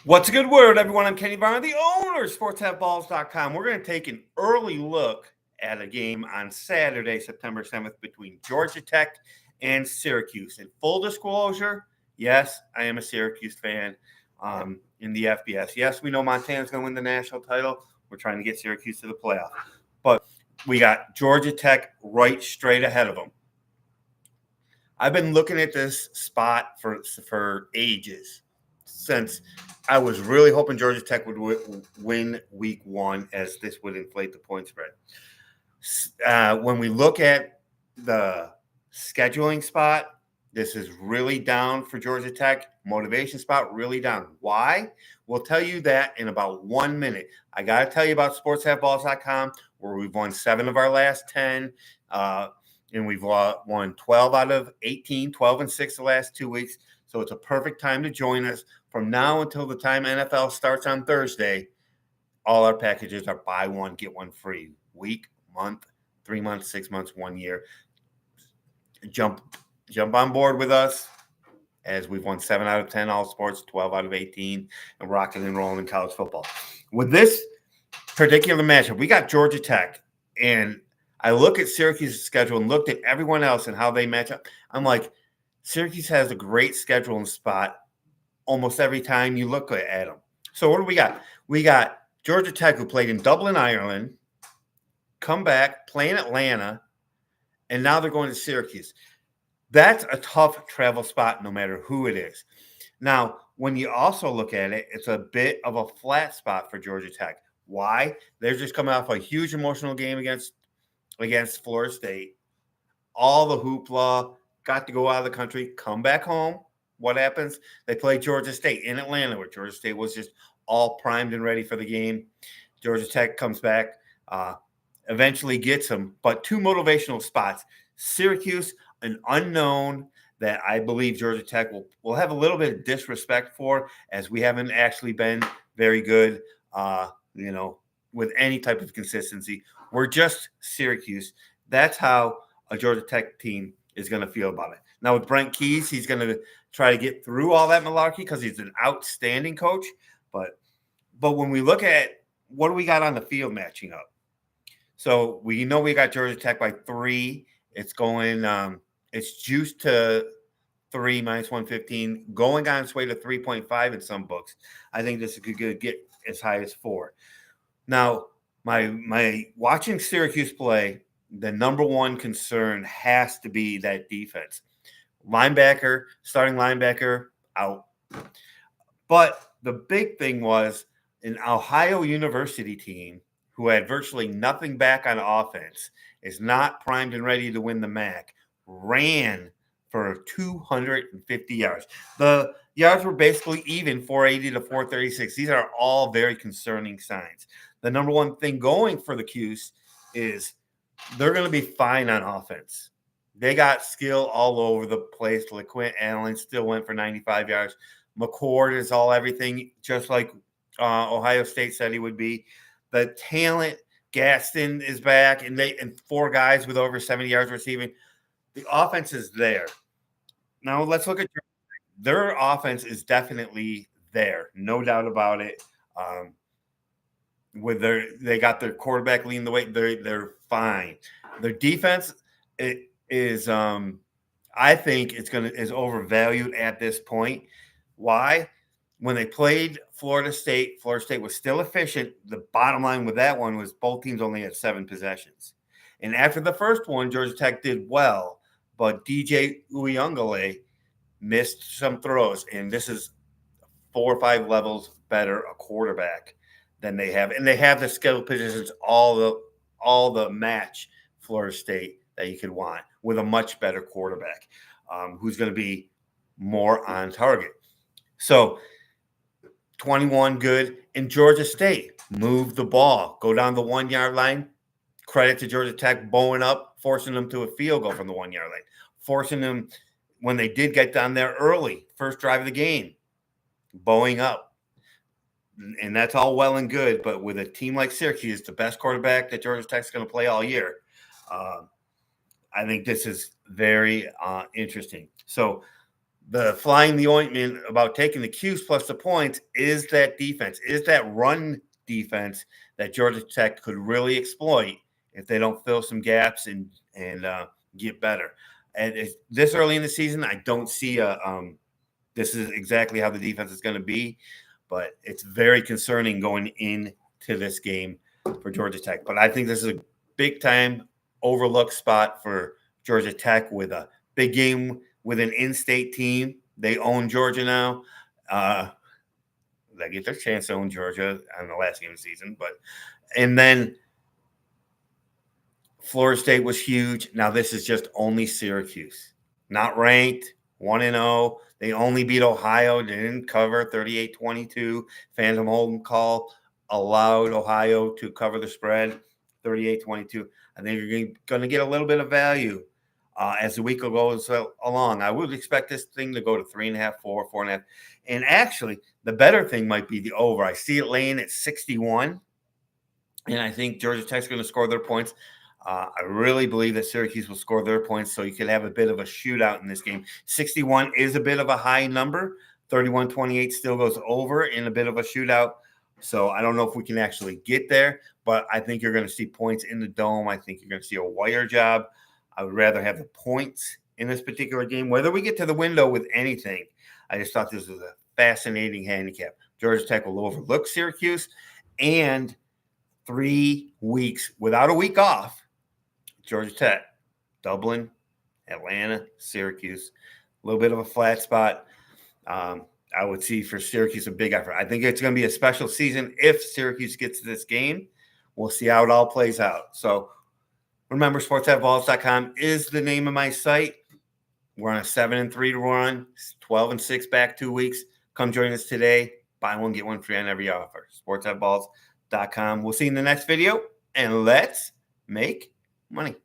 What's a good word, everyone? I'm Kenny Barner, the owner of SportsBooks.com. We're going to take an early look at a game on Saturday, September 7th, between Georgia Tech and Syracuse. In full disclosure, yes, I am a Syracuse fan in the FBS. Yes, we know Montana's going to win the national title. We're trying to get Syracuse to the playoff. But we got Georgia Tech right straight ahead of them. I've been looking at this spot for ages, since I was really hoping Georgia Tech would win week one, as this would inflate the point spread. When we look at the scheduling spot, this is really down for Georgia Tech. Motivation spot, really down. Why? We'll tell you that in about 1 minute. I got to tell you about SportsBooks.com, where we've won 7 of our last 10. And we've won 12 out of 18, 12 and 6 the last 2 weeks. So it's a perfect time to join us. From now until the time NFL starts on Thursday, all our packages are buy one, get one free. Week, month, 3 months, 6 months, 1 year. Jump on board with us, as we've won 7 out of 10 all sports, 12 out of 18, and rocking and rolling in college football. With this particular matchup, we got Georgia Tech, and I look at Syracuse's schedule and looked at everyone else and how they match up. I'm like, Syracuse has a great scheduling spot almost every time you look at them. So what do we got? We got Georgia Tech, who played in Dublin, Ireland, come back, play in Atlanta, and now they're going to Syracuse. That's a tough travel spot no matter who it is. Now, when you also look at it, it's a bit of a flat spot for Georgia Tech. Why? They're just coming off a huge emotional game against Florida State. All the hoopla, got to go out of the country, come back home. What happens? They play Georgia State in Atlanta, where Georgia State was just all primed and ready for the game. Georgia Tech comes back, eventually gets them, but 2 motivational spots. Syracuse, an unknown that I believe Georgia Tech will have a little bit of disrespect for, as we haven't actually been very good, with any type of consistency. We're just Syracuse. That's how a Georgia Tech team is going to feel about it. Now, with Brent Keys, he's going to try to get through all that malarkey because he's an outstanding coach. But when we look at what do we got on the field matching up, so we know we got Georgia Tech by 3. It's going, it's juiced to 3 minus 115, going on its way to 3.5 in some books. I think this could get as high as 4. Now, my watching Syracuse play, the number one concern has to be that defense. Starting linebacker, out. But the big thing was an Ohio University team who had virtually nothing back on offense, is not primed and ready to win the MAC, ran for 250 yards. The yards were basically even, 480 to 436. These are all very concerning signs. The number one thing going for the Cuse is they're going to be fine on offense. They got skill all over the place. LeQuint Allen still went for 95 yards. McCord is all everything, just like Ohio State said he would be. The talent, Gaston is back, and 4 guys with over 70 yards receiving. The offense is there. Now let's look at their offense is definitely there, no doubt about it. They got their quarterback leading the way. They're fine. Their defense is I think is overvalued at this point. Why? When they played Florida State was still efficient. The bottom line with that one was both teams only had 7 possessions. And after the first one, Georgia Tech did well, but DJ Uyunglele missed some throws, and this is 4 or 5 levels better a quarterback than they have. And they have the skill positions, all the match Florida State that you could want, with a much better quarterback who's going to be more on target. So 21 good. And Georgia State moved the ball, go down the 1-yard line. Credit to Georgia Tech bowing up, forcing them to a field goal from the 1-yard line, forcing them when they did get down there early, first drive of the game, bowing up. And that's all well and good, but with a team like Syracuse, the best quarterback that Georgia Tech's going to play all year, I think this is very interesting. So the flying the ointment about taking the Qs plus the points is that defense, is that run defense that Georgia Tech could really exploit if they don't fill some gaps and get better. And this early in the season, I don't see this is exactly how the defense is going to be, but it's very concerning going into this game for Georgia Tech. But I think this is a big time overlooked spot for Georgia Tech with a big game with an in-state team. They own Georgia now. They get their chance to own Georgia on the last game of the season. And then Florida State was huge. Now this is just only Syracuse. Not ranked, 1-0. They only beat Ohio. They didn't cover 38-22. Phantom holding call allowed Ohio to cover the spread 38-22. I think you're going to get a little bit of value as the week goes along. I would expect this thing to go to 3.5, 4, 4.5. And actually, the better thing might be the over. I see it laying at 61, and I think Georgia Tech's going to score their points. I really believe that Syracuse will score their points, so you could have a bit of a shootout in this game. 61 is a bit of a high number. 31-28 still goes over in a bit of a shootout. So I don't know if we can actually get there, but I think you're going to see points in the dome. I think you're going to see a wire job. I would rather have the points in this particular game. Whether we get to the window with anything, I just thought this was a fascinating handicap. Georgia Tech will overlook Syracuse, and 3 weeks without a week off, Georgia Tech, Dublin, Atlanta, Syracuse, a little bit of a flat spot. I would see for Syracuse a big effort. I think it's going to be a special season if Syracuse gets to this game. We'll see how it all plays out. So remember, SportsBooks.com is the name of my site. We're on a 7-3 run, 12-6 back 2 weeks. Come join us today. Buy one, get one free on every offer. SportsBooks.com. We'll see you in the next video, and let's make money.